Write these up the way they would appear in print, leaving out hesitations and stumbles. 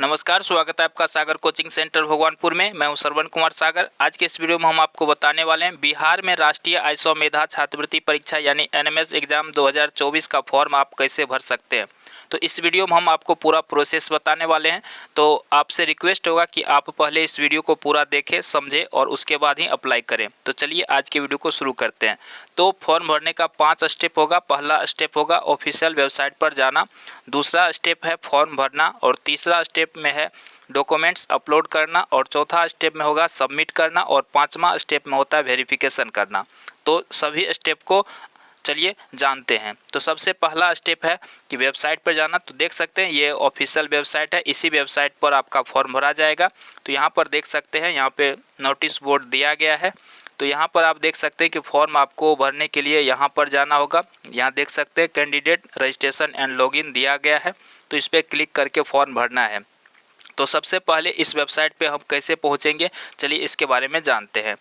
नमस्कार, स्वागत है आपका सागर कोचिंग सेंटर भगवानपुर में। मैं हूं श्रवण कुमार सागर। आज के इस वीडियो में हम आपको बताने वाले हैं बिहार में राष्ट्रीय आयसोमेधा छात्रवृत्ति परीक्षा यानी एनएमएस एग्जाम 2024 का फॉर्म आप कैसे भर सकते हैं। तो इस वीडियो में हम आपको पूरा प्रोसेस बताने वाले हैं। तो आपसे रिक्वेस्ट होगा कि आप पहले इस वीडियो को पूरा देखें, समझें और उसके बाद ही अप्लाई करें। तो चलिए आज के वीडियो को शुरू करते हैं। तो फॉर्म भरने का 5 स्टेप होगा। पहला स्टेप होगा ऑफिशियल वेबसाइट पर जाना, दूसरा स्टेप है फॉर्म भरना और तीसरा स्टेप में है डॉक्यूमेंट्स अपलोड करना और चौथा स्टेप में होगा सबमिट करना और पांचवा स्टेप में होता है वेरिफिकेशन करना। तो सभी स्टेप को चलिए जानते हैं। तो सबसे पहला स्टेप है कि वेबसाइट पर जाना। तो देख सकते हैं ये ऑफिशियल वेबसाइट है, इसी वेबसाइट पर आपका फॉर्म भरा जाएगा। तो यहाँ पर देख सकते हैं, यहाँ पे नोटिस बोर्ड दिया गया है। तो यहाँ पर आप देख सकते हैं कि फॉर्म आपको भरने के लिए यहाँ पर जाना होगा। यहाँ देख सकते हैं कैंडिडेट रजिस्ट्रेशन एंड लॉगिन दिया गया है। तो इस पर क्लिक करके फॉर्म भरना है। तो सबसे पहले इस वेबसाइट पे हम कैसे पहुँचेंगे, चलिए इसके बारे में जानते हैं।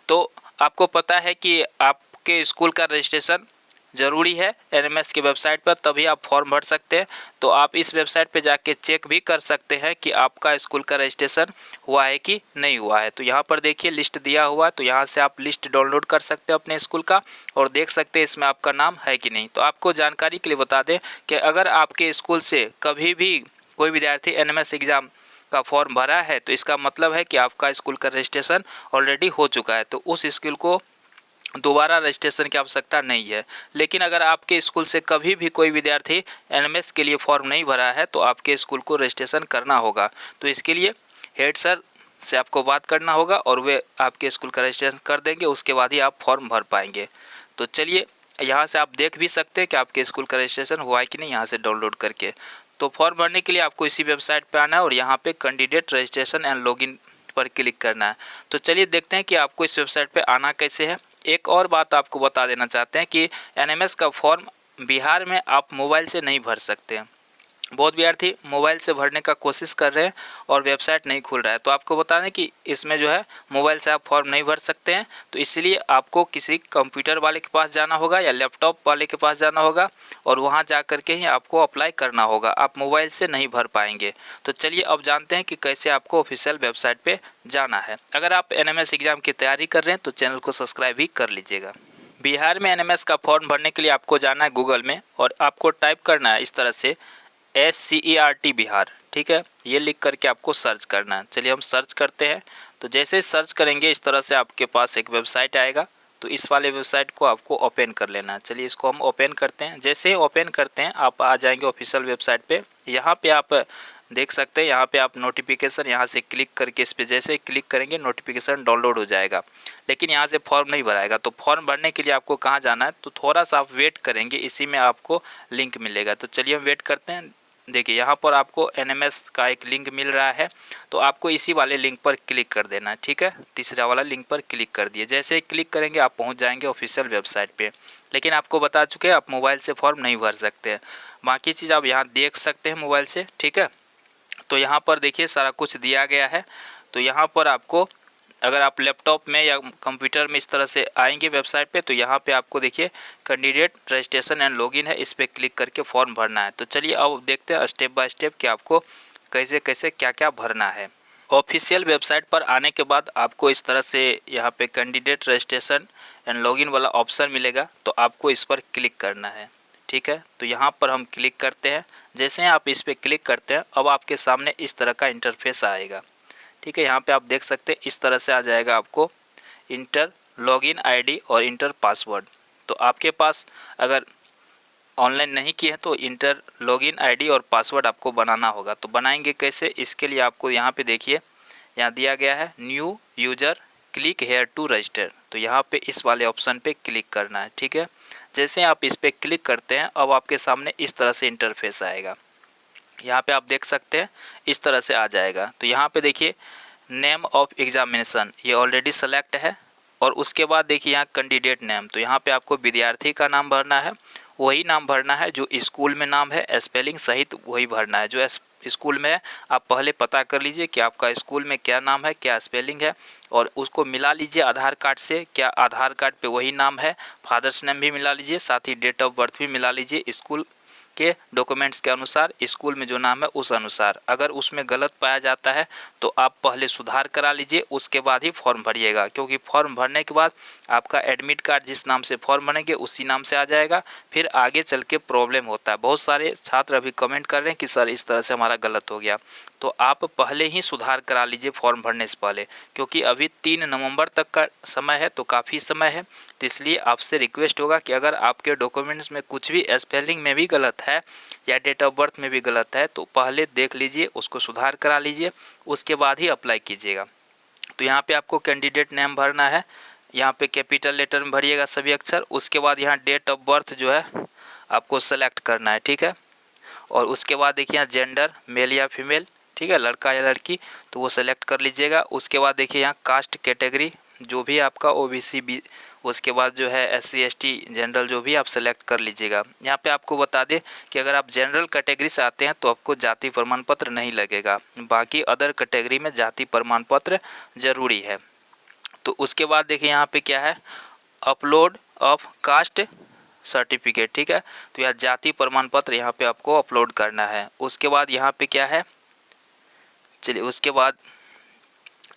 तो आपको पता है कि आपके स्कूल का रजिस्ट्रेशन ज़रूरी है एनएमएस की वेबसाइट पर, तभी आप फॉर्म भर सकते हैं। तो आप इस वेबसाइट पे जाके चेक भी कर सकते हैं कि आपका स्कूल का रजिस्ट्रेशन हुआ है कि नहीं हुआ है। तो यहाँ पर देखिए लिस्ट दिया हुआ है। तो यहाँ से आप लिस्ट डाउनलोड कर सकते हैं अपने स्कूल का और देख सकते हैं इसमें आपका नाम है कि नहीं। तो आपको जानकारी के लिए बता दें कि अगर आपके स्कूल से कभी भी कोई विद्यार्थी एनएमएस एग्ज़ाम का फॉर्म भरा है तो इसका मतलब है कि आपका स्कूल का रजिस्ट्रेशन ऑलरेडी हो चुका है। तो उस स्कूल को दोबारा रजिस्ट्रेशन की आवश्यकता नहीं है। लेकिन अगर आपके स्कूल से कभी भी कोई विद्यार्थी एनएमएस के लिए फॉर्म नहीं भरा है तो आपके स्कूल को रजिस्ट्रेशन करना होगा। तो इसके लिए हेड सर से आपको बात करना होगा और वे आपके स्कूल का रजिस्ट्रेशन कर देंगे, उसके बाद ही आप फॉर्म भर पाएंगे। तो चलिए यहाँ से आप देख भी सकते हैं कि आपके स्कूल का रजिस्ट्रेशन हुआ है कि नहीं, यहाँ से डाउनलोड करके। तो फॉर्म भरने के लिए आपको इसी वेबसाइट पर आना है और यहाँ पे कैंडिडेट रजिस्ट्रेशन एंड लॉगिन पर क्लिक करना है। तो चलिए देखते हैं कि आपको इस वेबसाइट पे आना कैसे है। एक और बात आपको बता देना चाहते हैं कि एनएमएस का फॉर्म बिहार में आप मोबाइल से नहीं भर सकते हैं। बहुत विद्यार्थी मोबाइल से भरने का कोशिश कर रहे हैं और वेबसाइट नहीं खुल रहा है। तो आपको बता दें कि इसमें जो है मोबाइल से आप फॉर्म नहीं भर सकते हैं। तो इसलिए आपको किसी कंप्यूटर वाले के पास जाना होगा या लैपटॉप वाले के पास जाना होगा और वहां जा कर के ही आपको अप्लाई करना होगा। आप मोबाइल से नहीं भर पाएंगे। तो चलिए अब जानते हैं कि कैसे आपको ऑफिशियल वेबसाइट पर जाना है। अगर आप एनएमएस एग्ज़ाम की तैयारी कर रहे हैं तो चैनल को सब्सक्राइब भी कर लीजिएगा। बिहार में एनएमएस का फॉर्म भरने के लिए आपको जाना है गूगल में और आपको टाइप करना है इस तरह से SCERT बिहार, ठीक है। ये लिख करके आपको सर्च करना है। चलिए हम सर्च करते हैं। तो जैसे सर्च करेंगे इस तरह से आपके पास एक वेबसाइट आएगा। तो इस वाले वेबसाइट को आपको ओपन कर लेना है। चलिए इसको हम ओपन करते हैं। जैसे ही ओपन करते हैं आप आ जाएंगे ऑफिशियल वेबसाइट पे। यहाँ पे आप देख सकते हैं, यहाँ पे आप नोटिफिकेशन यहाँ से क्लिक करके इस पर जैसे ही क्लिक करेंगे नोटिफिकेशन डाउनलोड हो जाएगा। लेकिन यहाँ से फॉर्म नहीं भराएगा। तो फॉर्म भरने के लिए आपको कहाँ जाना है, तो थोड़ा सा आप वेट करेंगे, इसी में आपको लिंक मिलेगा। तो चलिए हम वेट करते हैं। देखिए यहाँ पर आपको एनएमएस का एक लिंक मिल रहा है। तो आपको इसी वाले लिंक पर क्लिक कर देना है, ठीक है। तीसरा वाला लिंक पर क्लिक कर दिए। जैसे ही क्लिक करेंगे आप पहुँच जाएंगे ऑफिशियल वेबसाइट पे। लेकिन आपको बता चुके हैं आप मोबाइल से फॉर्म नहीं भर सकते हैं। बाकी चीज़ आप यहाँ देख सकते हैं मोबाइल से, ठीक है। तो यहाँ पर देखिए सारा कुछ दिया गया है। तो यहाँ पर आपको अगर आप लैपटॉप में या कंप्यूटर में इस तरह से आएंगे वेबसाइट पे तो यहाँ पे आपको देखिए कैंडिडेट रजिस्ट्रेशन एंड लॉगिन है, इस पर क्लिक करके फॉर्म भरना है। तो चलिए अब देखते हैं स्टेप बाय स्टेप कि आपको कैसे कैसे क्या क्या भरना है। ऑफिशियल वेबसाइट पर आने के बाद आपको इस तरह से यहाँ पे कैंडिडेट रजिस्ट्रेशन एंड लॉगिन वाला ऑप्शन मिलेगा। तो आपको इस पर क्लिक करना है, ठीक है। तो यहाँ पर हम क्लिक करते हैं। जैसे ही आप इस पर क्लिक करते हैं अब आपके सामने इस तरह का इंटरफेस आएगा, ठीक है। यहाँ पे आप देख सकते हैं इस तरह से आ जाएगा आपको इंटर लॉगिन आईडी और इंटर पासवर्ड। तो आपके पास अगर ऑनलाइन नहीं किए हैं तो इंटर लॉगिन आईडी और पासवर्ड आपको बनाना होगा। तो बनाएंगे कैसे, इसके लिए आपको यहाँ पे देखिए यहाँ दिया गया है new user click here to register. तो यहाँ पे इस वाले ऑप्शन पे क्लिक करना है, ठीक है। जैसे आप इस पर क्लिक करते हैं अब आपके सामने इस तरह से इंटरफेस आएगा। यहाँ पे आप देख सकते हैं इस तरह से आ जाएगा। तो यहाँ पे देखिए नेम ऑफ एग्जामिनेशन ये ऑलरेडी सेलेक्ट है और उसके बाद देखिए यहाँ कैंडिडेट नेम। तो यहाँ पे आपको विद्यार्थी का नाम भरना है, वही नाम भरना है जो स्कूल में नाम है, स्पेलिंग सहित वही भरना है जो स्कूल में है। आप पहले पता कर लीजिए कि आपका स्कूल में क्या नाम है, क्या स्पेलिंग है और उसको मिला लीजिए आधार कार्ड से। क्या आधार कार्ड पे वही नाम है, फादर्स नेम भी मिला लीजिए, साथ ही डेट ऑफ बर्थ भी मिला लीजिए, स्कूल के डॉक्यूमेंट्स के अनुसार, स्कूल में जो नाम है उस अनुसार। अगर उसमें गलत पाया जाता है तो आप पहले सुधार करा लीजिए, उसके बाद ही फॉर्म भरिएगा, क्योंकि फॉर्म भरने के बाद आपका एडमिट कार्ड जिस नाम से फॉर्म भरेंगे उसी नाम से आ जाएगा, फिर आगे चल के प्रॉब्लम होता है। बहुत सारे छात्र अभी कमेंट कर रहे हैं कि सर इस तरह से हमारा गलत हो गया, तो आप पहले ही सुधार करा लीजिए फॉर्म भरने से पहले, क्योंकि अभी 3 नवंबर तक का समय है, तो काफ़ी समय है। तो इसलिए आपसे रिक्वेस्ट होगा कि अगर आपके डॉक्यूमेंट्स में कुछ भी स्पेलिंग में भी गलत है या डेट ऑफ बर्थ में भी गलत है, तो पहले देख लीजिए, उसको सुधार करा लीजिए, उसके बाद ही अप्लाई कीजिएगा। तो यहाँ पे आपको कैंडिडेट नेम भरना है, यहाँ पे कैपिटल लेटर में भरिएगा सभी अक्षर। उसके बाद यहाँ डेट ऑफ बर्थ जो है आपको सेलेक्ट करना है, ठीक है। और उसके बाद देखिए यहाँ जेंडर मेल या फीमेल, ठीक है, लड़का या लड़की, तो वो सेलेक्ट कर लीजिएगा। उसके बाद देखिए यहाँ कास्ट कैटेगरी जो भी आपका OBC बी, उसके बाद जो है SC ST जनरल जो भी आप सेलेक्ट कर लीजिएगा। यहाँ पे आपको बता दें कि अगर आप जनरल कैटेगरी से आते हैं तो आपको जाति प्रमाण पत्र नहीं लगेगा, बाकी अदर कैटेगरी में जाति प्रमाण पत्र ज़रूरी है। तो उसके बाद देखिए यहाँ पे क्या है, अपलोड ऑफ कास्ट सर्टिफिकेट, ठीक है। तो यह जाति प्रमाण पत्र यहाँ पे आपको अपलोड करना है। उसके बाद यहाँ पे क्या है, चलिए उसके बाद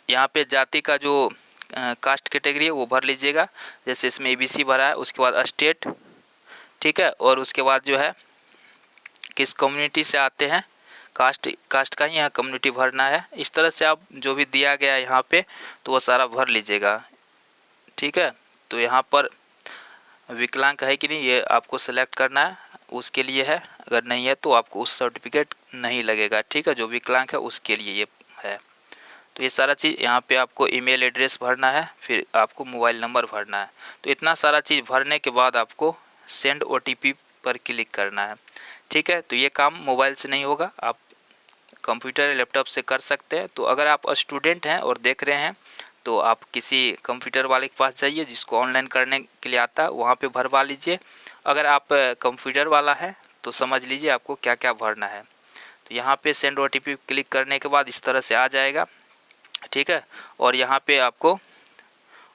यहाँ पे जाति का जो कास्ट कैटेगरी है वो भर लीजिएगा, जैसे इसमें ABC भरा है। उसके बाद स्टेट, ठीक है, और उसके बाद जो है किस कम्युनिटी से आते हैं, कास्ट का ही यहाँ कम्युनिटी भरना है। इस तरह से आप जो भी दिया गया है यहाँ पे तो वो सारा भर लीजिएगा, ठीक है। तो यहाँ पर विकलांग है कि नहीं ये आपको सेलेक्ट करना है, उसके लिए है। अगर नहीं है तो आपको उस सर्टिफिकेट नहीं लगेगा, ठीक है, जो विकलांग है उसके लिए ये है। तो ये सारा चीज़ यहाँ पे आपको ईमेल एड्रेस भरना है, फिर आपको मोबाइल नंबर भरना है। तो इतना सारा चीज़ भरने के बाद आपको सेंड OTP पर क्लिक करना है, ठीक है। तो ये काम मोबाइल से नहीं होगा, आप कंप्यूटर या लैपटॉप से कर सकते हैं। तो अगर आप स्टूडेंट हैं और देख रहे हैं तो आप किसी कंप्यूटर वाले के पास जाइए जिसको ऑनलाइन करने के लिए आता है, वहाँ पे भरवा लीजिए। अगर आप कंप्यूटर वाला है तो समझ लीजिए आपको क्या क्या भरना है। तो यहाँ पे सेंड OTP क्लिक करने के बाद इस तरह से आ जाएगा, ठीक है। और यहाँ पे आपको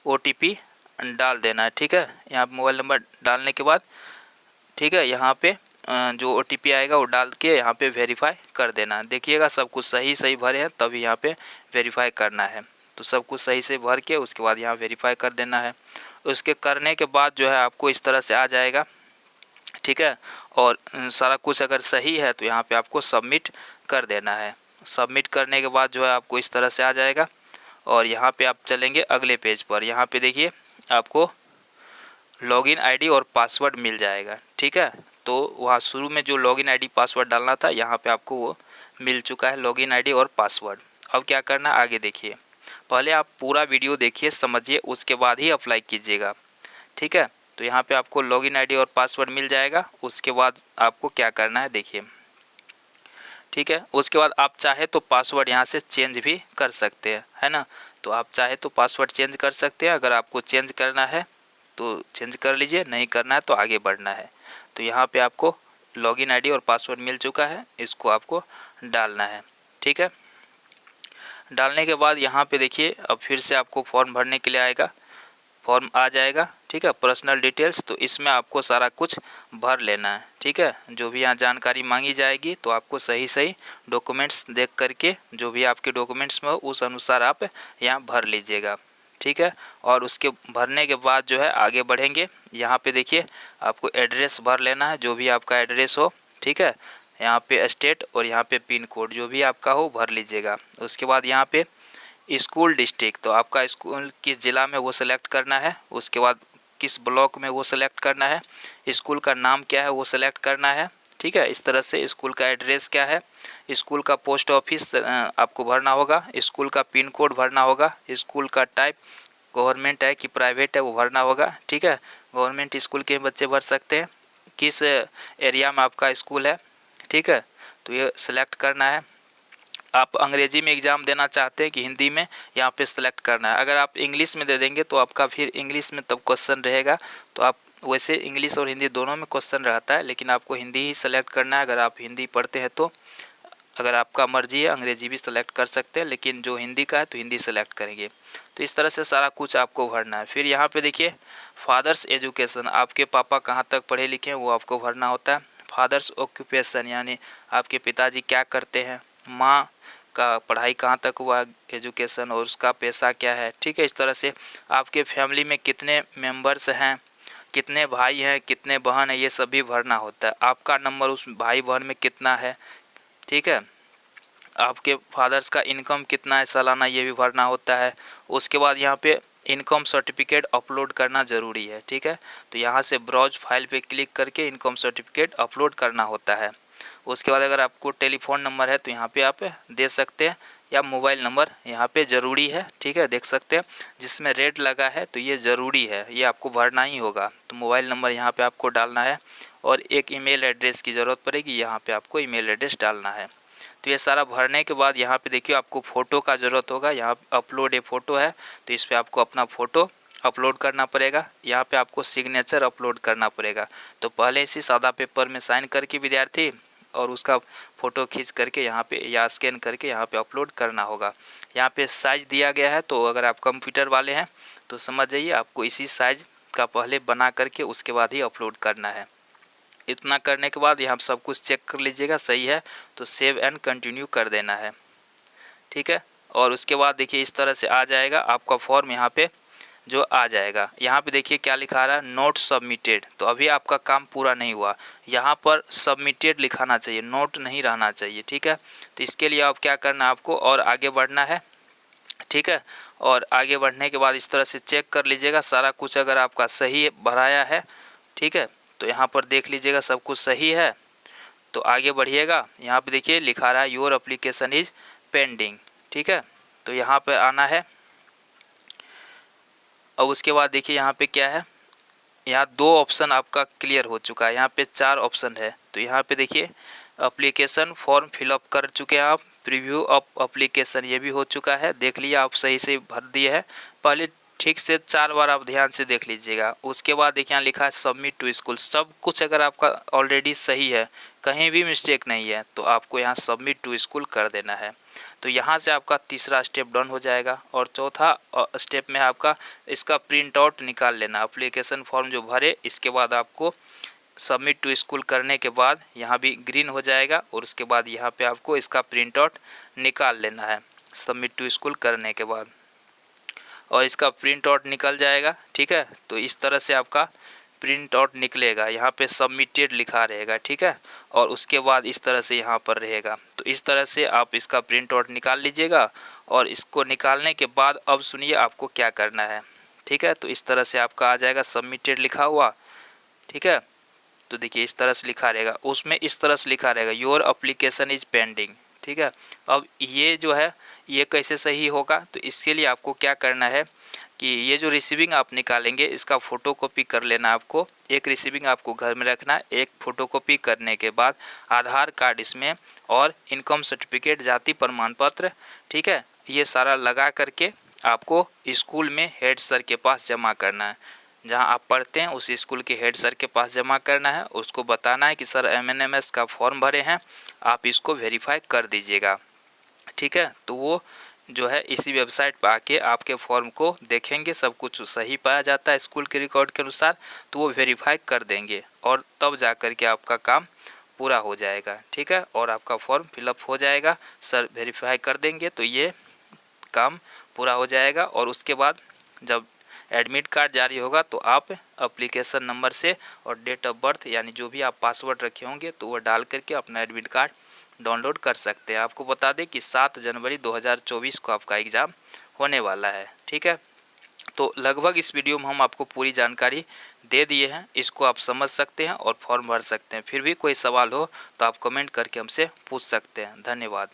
OTP डाल देना है, ठीक है। यहाँ मोबाइल नंबर डालने के बाद, ठीक है, यहाँ पे जो OTP आएगा वो डाल के यहाँ पे वेरीफाई कर देना है। देखिएगा सब कुछ सही भरे हैं तभी यहाँ पे वेरीफाई करना है। तो सब कुछ सही से भर के उसके बाद यहाँ वेरीफाई कर देना है। उसके करने के बाद जो है आपको इस तरह से आ जाएगा, ठीक है। और सारा कुछ अगर सही है तो यहाँ पे आपको सबमिट कर देना है। सबमिट करने के बाद जो है आपको इस तरह से आ जाएगा और यहाँ पे आप चलेंगे अगले पेज पर। यहाँ पे देखिए आपको लॉगिन ID और पासवर्ड मिल जाएगा, ठीक है। तो वहाँ शुरू में जो लॉगिन ID पासवर्ड डालना था यहाँ पे आपको वो मिल चुका है, लॉगिन ID और पासवर्ड। अब क्या करना है आगे देखिए, पहले आप पूरा वीडियो देखिए समझिए, उसके बाद ही अप्लाई कीजिएगा, ठीक है। तो यहाँ पे आपको लॉगिन ID और पासवर्ड मिल जाएगा। उसके बाद आपको क्या करना है देखिए, ठीक है। उसके बाद आप चाहे तो पासवर्ड यहाँ से चेंज भी कर सकते हैं, है ना। तो आप चाहे तो पासवर्ड चेंज कर सकते हैं, अगर आपको चेंज करना है तो चेंज कर लीजिए, नहीं करना है तो आगे बढ़ना है। तो यहाँ पे आपको लॉगिन ID और पासवर्ड मिल चुका है, इसको आपको डालना है, ठीक है। डालने के बाद यहाँ पे देखिए अब फिर से आपको फॉर्म भरने के लिए आएगा, फॉर्म आ जाएगा, ठीक है, पर्सनल डिटेल्स। तो इसमें आपको सारा कुछ भर लेना है, ठीक है। जो भी यहाँ जानकारी मांगी जाएगी तो आपको सही डॉक्यूमेंट्स देख करके जो भी आपके डॉक्यूमेंट्स में हो उस अनुसार आप यहाँ भर लीजिएगा, ठीक है। और उसके भरने के बाद जो है आगे बढ़ेंगे। यहाँ पे देखिए आपको एड्रेस भर लेना है, जो भी आपका एड्रेस हो, ठीक है। यहाँ पे स्टेट और यहाँ पे पिन कोड जो भी आपका हो भर लीजिएगा। उसके बाद यहाँ पे स्कूल डिस्ट्रिक्ट, तो आपका स्कूल किस ज़िला में वो सेलेक्ट करना है। उसके बाद किस ब्लॉक में वो सेलेक्ट करना है, स्कूल का नाम क्या है वो सेलेक्ट करना है, ठीक है। इस तरह से स्कूल का एड्रेस क्या है, स्कूल का पोस्ट ऑफिस आपको भरना होगा, स्कूल का पिन कोड भरना होगा, स्कूल का टाइप गवर्नमेंट है कि प्राइवेट है वो भरना होगा, ठीक है। गवर्नमेंट स्कूल के बच्चे भर सकते हैं, किस एरिया में आपका स्कूल है, ठीक है। तो ये सिलेक्ट करना है। आप अंग्रेजी में एग्ज़ाम देना चाहते हैं कि हिंदी में, यहाँ पे सिलेक्ट करना है। अगर आप इंग्लिश में दे देंगे तो आपका फिर इंग्लिश में तब क्वेश्चन रहेगा। तो आप वैसे इंग्लिश और हिंदी दोनों में क्वेश्चन रहता है, लेकिन आपको हिंदी ही सेलेक्ट करना है अगर आप हिंदी पढ़ते हैं तो। अगर आपका मर्जी है अंग्रेजी भी सेलेक्ट कर सकते हैं, लेकिन जो हिंदी का है तो हिंदी सेलेक्ट करेंगे। तो इस तरह से सारा कुछ आपको भरना है। फिर यहाँ पे देखिए फादर्स एजुकेशन, आपके पापा कहाँ तक पढ़े लिखे हैं वो आपको भरना होता है। फादर्स ऑक्यूपेशन यानी आपके पिताजी क्या करते हैं, माँ का पढ़ाई कहाँ तक हुआ एजुकेशन और उसका पैसा क्या है। ठीक है, इस तरह से आपके फैमिली में कितने मेंबर्स हैं, कितने भाई हैं, कितने बहन हैं, ये सभी भरना होता है। आपका नंबर उस भाई बहन में कितना है, ठीक है, आपके फादर्स का इनकम कितना है सालाना, ये भी भरना होता है। उसके बाद यहाँ पे इनकम सर्टिफिकेट अपलोड करना ज़रूरी है। ठीक है, तो यहाँ से ब्राउज फाइल पे क्लिक करके इनकम सर्टिफिकेट अपलोड करना होता है। उसके बाद अगर आपको टेलीफोन नंबर है तो यहाँ पे आप दे सकते हैं, या मोबाइल नंबर यहाँ पे ज़रूरी है। ठीक है, देख सकते हैं जिसमें रेड लगा है तो ये ज़रूरी है, ये आपको भरना ही होगा। तो मोबाइल नंबर यहाँ पे आपको डालना है और एक ईमेल एड्रेस की ज़रूरत पड़ेगी, यहाँ पे आपको ईमेल एड्रेस डालना है। तो ये सारा भरने के बाद यहाँ पे देखिए आपको फ़ोटो का ज़रूरत होगा। यहाँ अपलोड ए फ़ोटो है तो इस पर आपको अपना फ़ोटो अपलोड करना पड़ेगा। यहाँ पे आपको सिग्नेचर अपलोड करना पड़ेगा। तो पहले इसी सादा पेपर में साइन करके विद्यार्थी और उसका फ़ोटो खींच करके यहाँ पे या स्कैन करके यहाँ पे अपलोड करना होगा। यहाँ पे साइज़ दिया गया है, तो अगर आप कंप्यूटर वाले हैं तो समझ जाइए आपको इसी साइज़ का पहले बना करके उसके बाद ही अपलोड करना है। इतना करने के बाद यहाँ सब कुछ चेक कर लीजिएगा, सही है तो सेव एंड कंटिन्यू कर देना है। ठीक है, और उसके बाद देखिए इस तरह से आ जाएगा आपका फॉर्म, यहाँ पे जो आ जाएगा। यहाँ पे देखिए क्या लिखा रहा है, नोट सबमिटेड। तो अभी आपका काम पूरा नहीं हुआ, यहाँ पर सबमिटेड लिखाना चाहिए, नोट नहीं रहना चाहिए। ठीक है, तो इसके लिए आप क्या करना है, आपको और आगे बढ़ना है। ठीक है, और आगे बढ़ने के बाद इस तरह से चेक कर लीजिएगा सारा कुछ अगर आपका सही भराया है। ठीक है, तो यहाँ पर देख लीजिएगा सब कुछ सही है तो आगे बढ़िएगा। यहाँ पे देखिए लिखा रहा है योर एप्लीकेशन इज पेंडिंग। ठीक है, तो यहाँ पे आना है। और उसके बाद देखिए यहाँ पे क्या है, यहाँ 2 ऑप्शन आपका क्लियर हो चुका है, यहाँ पे 4 ऑप्शन है। तो यहाँ पे देखिए एप्लीकेशन फॉर्म फिलअप कर चुके हैं आप, प्रीव्यू ऑफ एप्लीकेशन ये भी हो चुका है, देख लिया आप सही से भर दिए हैं। पहले ठीक से 4 बार आप ध्यान से देख लीजिएगा। उसके बाद देखिए यहाँ लिखा है सबमिट टू स्कूल। सब कुछ अगर आपका ऑलरेडी सही है, कहीं भी मिस्टेक नहीं है, तो आपको यहाँ सबमिट टू स्कूल कर देना है। तो यहाँ से आपका तीसरा स्टेप डन हो जाएगा। और चौथा स्टेप में आपका इसका प्रिंट आउट निकाल लेना, एप्लीकेशन फॉर्म जो भरे इसके बाद आपको सबमिट टू स्कूल करने के बाद यहाँ भी ग्रीन हो जाएगा और उसके बाद यहाँ पे आपको इसका प्रिंट आउट निकाल लेना है सबमिट टू स्कूल करने के बाद, और इसका प्रिंट आउट निकल जाएगा। ठीक है, तो इस तरह से आपका प्रिंट आउट निकलेगा, यहाँ पे सबमिटेड लिखा रहेगा। ठीक है, और उसके बाद इस तरह से यहाँ पर रहेगा। तो इस तरह से आप इसका प्रिंट आउट निकाल लीजिएगा। और इसको निकालने के बाद अब सुनिए आपको क्या करना है। ठीक है, तो इस तरह से आपका आ जाएगा सबमिटेड लिखा हुआ। ठीक है, तो देखिए इस तरह से लिखा रहेगा, उसमें इस तरह से लिखा रहेगा योर एप्लीकेशन इज पेंडिंग। ठीक है, अब ये जो है ये कैसे सही होगा, तो इसके लिए आपको क्या करना है कि ये जो रिसीविंग आप निकालेंगे इसका फ़ोटोकॉपी कर लेना आपको। एक रिसीविंग आपको घर में रखना है, एक फ़ोटोकॉपी करने के बाद आधार कार्ड इसमें और इनकम सर्टिफिकेट, जाति प्रमाण पत्र, ठीक है, ये सारा लगा करके आपको स्कूल में हेड सर के पास जमा करना है। जहां आप पढ़ते हैं उस स्कूल के हेड सर के पास जमा करना है। उसको बताना है कि सर MNMS का फॉर्म भरे हैं, आप इसको वेरीफाई कर दीजिएगा। ठीक है, तो वो जो है इसी वेबसाइट पर आके आपके फॉर्म को देखेंगे, सब कुछ सही पाया जाता है स्कूल के रिकॉर्ड के अनुसार, तो वो वेरीफाई कर देंगे और तब जा कर के आपका काम पूरा हो जाएगा। ठीक है, और आपका फॉर्म फिलअप हो जाएगा, सर वेरीफाई कर देंगे तो ये काम पूरा हो जाएगा। और उसके बाद जब एडमिट कार्ड जारी होगा तो आप एप्लीकेशन नंबर से और डेट ऑफ बर्थ यानी जो भी आप पासवर्ड रखे होंगे तो वो डाल करके अपना एडमिट कार्ड डाउनलोड कर सकते हैं। आपको बता दें कि 7 जनवरी 2024 को आपका एग्ज़ाम होने वाला है। ठीक है, तो लगभग इस वीडियो में हम आपको पूरी जानकारी दे दिए हैं, इसको आप समझ सकते हैं और फॉर्म भर सकते हैं। फिर भी कोई सवाल हो तो आप कमेंट करके हमसे पूछ सकते हैं। धन्यवाद।